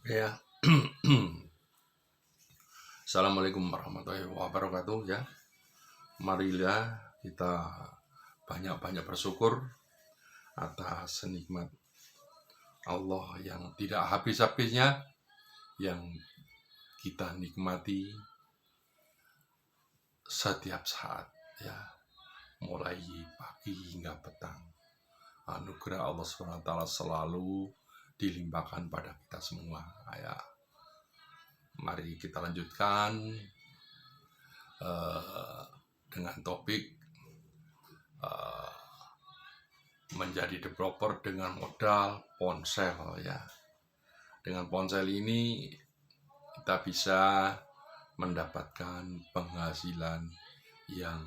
Ya, Assalamualaikum warahmatullahi wabarakatuh ya. Marilah kita banyak-banyak bersyukur atas nikmat Allah yang tidak habis-habisnya, yang kita nikmati setiap saat ya, mulai pagi hingga petang. Anugerah Allah SWT selalu dilimpahkan pada kita semua ya. Mari kita lanjutkan dengan topik menjadi developer dengan modal ponsel ya. Dengan ponsel ini kita bisa mendapatkan penghasilan yang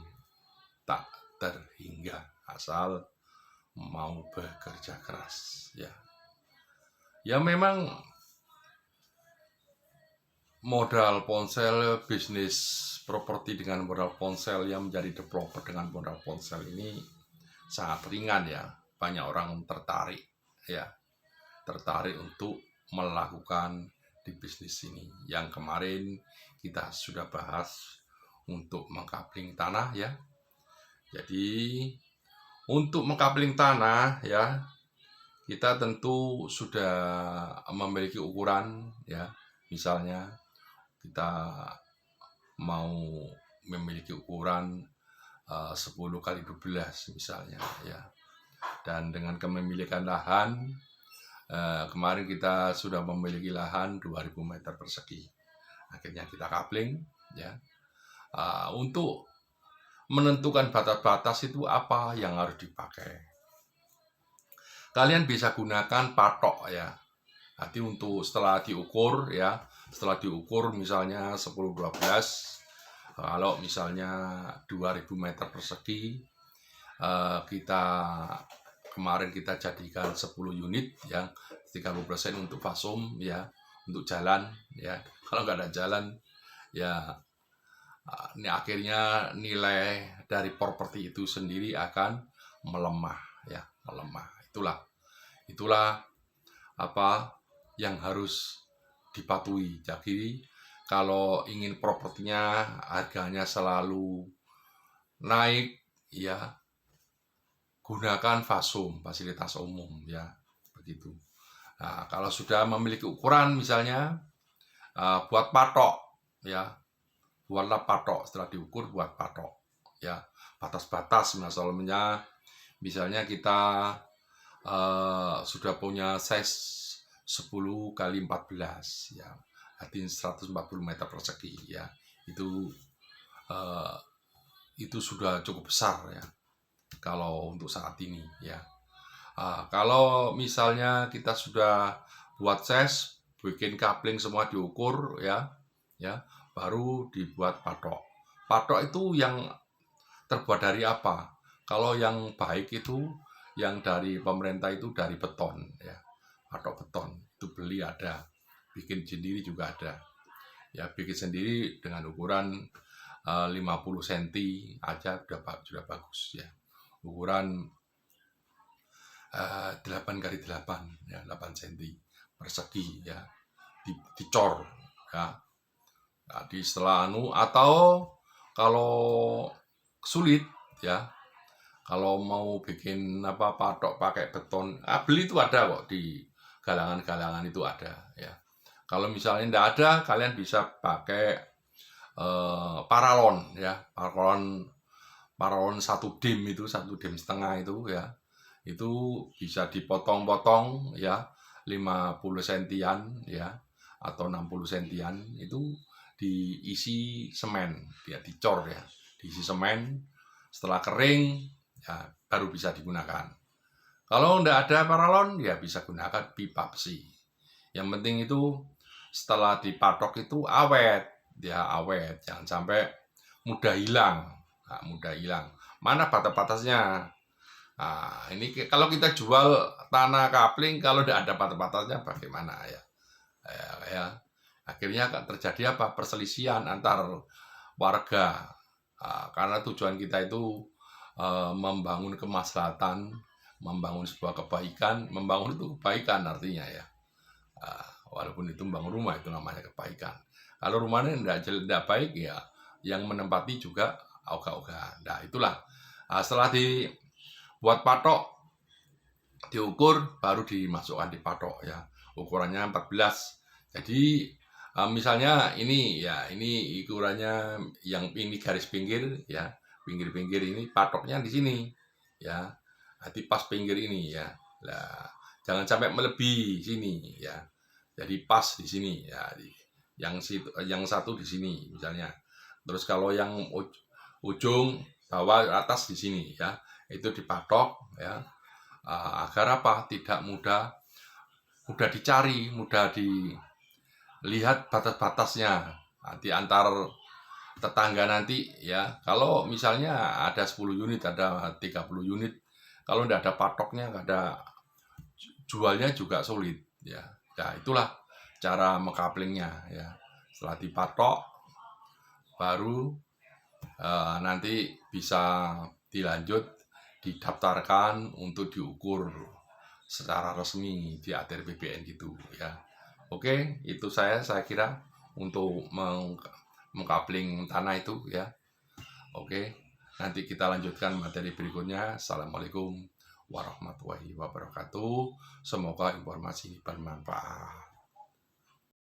tak terhingga asal mau bekerja keras ya. Ya memang modal ponsel, bisnis properti dengan modal ponsel, yang menjadi developer dengan modal ponsel ini sangat ringan ya. Banyak orang tertarik ya, tertarik untuk melakukan di bisnis ini. Yang kemarin kita sudah bahas untuk mengkapling tanah ya. Jadi untuk mengkapling tanah ya, kita tentu sudah memiliki ukuran ya. Misalnya kita mau memiliki ukuran 10 kali 12 misalnya ya. Dan dengan kepemilikan lahan, kemarin kita sudah memiliki lahan 2000 meter persegi. Akhirnya kita kapling ya. Untuk menentukan batas-batas itu apa yang harus dipakai, kalian bisa gunakan patok ya. Nanti untuk setelah diukur ya, setelah diukur misalnya 10-12, kalau misalnya 2000 meter persegi, kita kemarin kita jadikan 10 unit ya, 30% untuk fasum ya, untuk jalan ya. Kalau nggak ada jalan ya, ini akhirnya nilai dari properti itu sendiri akan melemah ya, melemah. Itulah apa yang harus dipatuhi. Jadi kalau ingin propertinya harganya selalu naik ya, gunakan fasum, fasilitas umum ya, begitu. Nah, kalau sudah memiliki ukuran misalnya, buat patok ya, buatlah patok. Setelah diukur buat patok ya, batas-batas. Misalnya kita sudah punya size 10 kali 14 ya, artinya 140 meter persegi ya. Itu sudah cukup besar ya kalau untuk saat ini ya. Kalau misalnya kita sudah buat size, bikin coupling semua diukur ya, baru dibuat patok. Patok itu yang terbuat dari apa? Kalau yang baik itu yang dari pemerintah itu dari beton ya, patok beton. Itu beli ada, bikin sendiri juga ada ya. Bikin sendiri dengan ukuran 50 cm aja sudah bagus ya. Ukuran 8 kali 8 ya, 8 cm persegi ya, dicor ya. Jadi setelah atau kalau sulit ya, kalau mau bikin patok pakai beton, beli itu ada kok, di galangan-galangan itu ada ya. Kalau misalnya tidak ada, kalian bisa pakai paralon ya, paralon 1 dim itu, 1 dim setengah itu ya. Itu bisa dipotong-potong ya, 50 sentian ya, atau 60 sentian. Itu diisi semen ya, dicor ya, diisi semen. Setelah kering ya, baru bisa digunakan. Kalau tidak ada paralon ya bisa gunakan pipa besi. Yang penting itu setelah dipatok itu awet ya, awet, jangan sampai mudah hilang. Mudah hilang. Mana batas-batasnya? Ini kalau kita jual tanah kapling, kalau tidak ada batas-batasnya bagaimana ya? Akhirnya akan terjadi apa? Perselisihan antar warga. Karena tujuan kita itu membangun kemaslahatan, membangun sebuah kebaikan. Membangun itu kebaikan artinya ya. walaupun itu membangun rumah itu namanya kebaikan. Kalau rumahnya tidak baik ya yang menempati juga ogah-ogahan. Nah itulah setelah dibuat patok, diukur, baru dimasukkan di patok ya, ukurannya 14. Jadi misalnya ini ya, ini ukurannya yang ini garis pinggir ya, pinggir-pinggir ini patoknya di sini ya, nanti pas pinggir ini ya. Nah, jangan sampai melebihi sini ya. Jadi pas di sini ya, yang satu di sini misalnya. Terus kalau yang ujung bawah atas di sini ya, itu dipatok ya, agar apa? Tidak mudah dicari, mudah dilihat batas-batasnya di antar tetangga nanti ya. Kalau misalnya ada 10 unit, ada 30 unit, kalau tidak ada patoknya, nggak ada jualnya juga sulit ya. Ya itulah cara mengkaplingnya ya. Setelah dipatok baru nanti bisa dilanjut didaftarkan untuk diukur secara resmi di ATR BPN gitu ya. Oke, itu saya kira untuk mengkapling tanah itu ya. Oke, nanti kita lanjutkan materi berikutnya. Assalamualaikum warahmatullahi wabarakatuh. Semoga informasi bermanfaat.